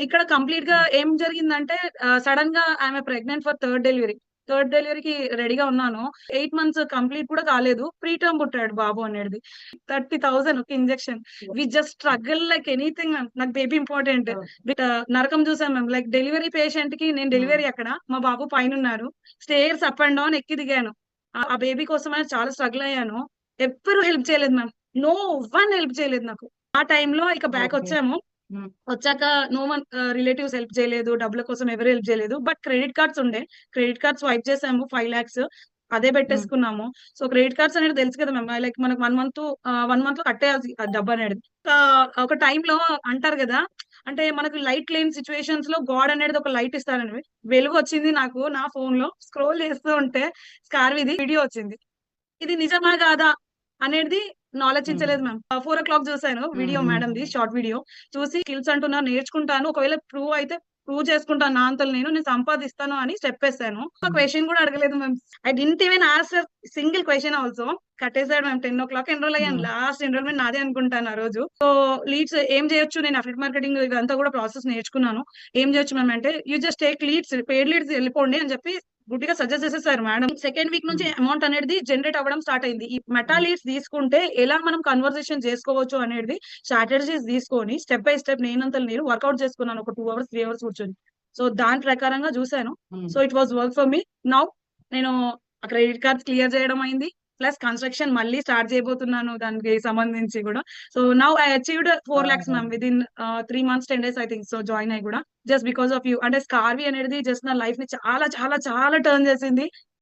ఇక్కడ కంప్లీట్ గా ఏం జరిగిందంటే సడన్ గా ఆమె ప్రెగ్నెంట్ ఫర్ థర్డ్ డెలివరీకి రెడీగా ఉన్నాను. 8 మంత్స్ కంప్లీట్ కూడా కాలేదు, ప్రీ టర్మ్ పుట్టాడు బాబు అనేది. 30,000 ఒక injection. We just struggle like anything. నాకు బేబీ ఇంపార్టెంట్. నరకం చూసాం మేము. లైక్ డెలివరీ పేషెంట్ కి నేను డెలివరీ అక్కడ, మా బాబు పైన ఉన్నారు. స్టేర్స్ అప్ అండ్ డౌన్ ఎక్కి దిగాను. ఆ బేబీ కోసం అని చాలా స్ట్రగుల్ అయ్యాను. ఎవ్వరు హెల్ప్ చేయలేదు మ్యామ్. నో వన్ హెల్ప్ చేయలేదు నాకు. ఆ టైంలో ఇక బ్యాక్ వచ్చాము. వచ్చాక నో వన్ రిలేటివ్స్ హెల్ప్ చేయలేదు, డబ్బుల కోసం ఎవరు హెల్ప్ చేయలేదు. బట్ క్రెడిట్ కార్డ్స్ ఉండే, క్రెడిట్ కార్డ్స్ స్వైప్ చేసాము, 5 lakhs అదే పెట్టేసుకున్నాము. సో క్రెడిట్ కార్డ్స్ అనేది తెలుసు కదా మ్యామ్, లైక్ మనకు 1 month లో కట్టేయాల్సి ఆ డబ్బు అనేది. ఒక టైంలో అంటారు కదా, అంటే మనకు లైట్ లేని సిచ్యువేషన్స్ లో గాడ్ అనేది ఒక లైట్ ఇస్తారని వెలుగు వచ్చింది నాకు. నా ఫోన్ లో స్క్రోల్ చేస్తూ ఉంటే స్కార్విది వీడియో వచ్చింది. ఇది నిజమా కాదా అనేది ఆలోచించలేదు మ్యామ్. 4 o'clock చూసాను video, madam the short video చూసి స్కిల్స్ అంటున్నారు, నేర్చుకుంటాను, ఒకవేళ ప్రూవ్ అయితే ప్రూవ్ చేసుకుంటాను, నా అంతలు నేను సంపాదిస్తాను అని స్టెప్ వేసాను. ఒక క్వశ్చన్ కూడా అడగలేదు ma'am. I didn't even answer single question also. కట్టేసాడు మ్యామ్. 10 o'clock ఎన్రోల్ అయ్యాను. లాస్ట్ ఎన్రోల్మెంట్ నాదే అనుకుంటాను ఆ రోజు. సో లీడ్స్ ఏం చేయొచ్చు, నేను అఫిలియేట్ మార్కెటింగ్ ఇదంతా కూడా ప్రాసెస్ నేర్చుకున్నాను. ఏం చేయొచ్చు మ్యామ్ అంటే, you just take leads, paid leads వెళ్ళిపోండి అని చెప్పి గుడ్డిగా సజెస్ట్ చేసేసారు మేడం. సెకండ్ వీక్ నుంచి అమౌంట్ అనేది జనరేట్ అవ్వడం స్టార్ట్ అయింది. ఈ మెటా లీడ్స్ తీసుకుంటే ఎలా మనం కన్వర్సేషన్ చేసుకోవచ్చు అనేది స్ట్రాటజీస్ తీసుకొని స్టెప్ బై స్టెప్ నేనంతలు నేను వర్కౌట్ చేసుకున్నాను. ఒక 2 hours 3 hours కూర్చొని. సో దాని ప్రకారంగా చూసాను. So it was work for me. Now నేను క్రెడిట్ కార్డ్స్ క్లియర్ చేయడం అయింది, ప్లస్ కన్స్ట్రక్షన్ మళ్ళీ స్టార్ట్ చేయబోతున్నాను దానికి సంబంధించి కూడా. So now I achieved 4 lakhs ma'am with in 3 months 10 days I think. So join అయ్యి కూడా జస్ట్ బికాస్ ఆఫ్ యూ. అంటే స్కార్వి అనేది జస్ట్ నా లైఫ్ ని చాలా చాలా చాలా టర్న్ చేసింది.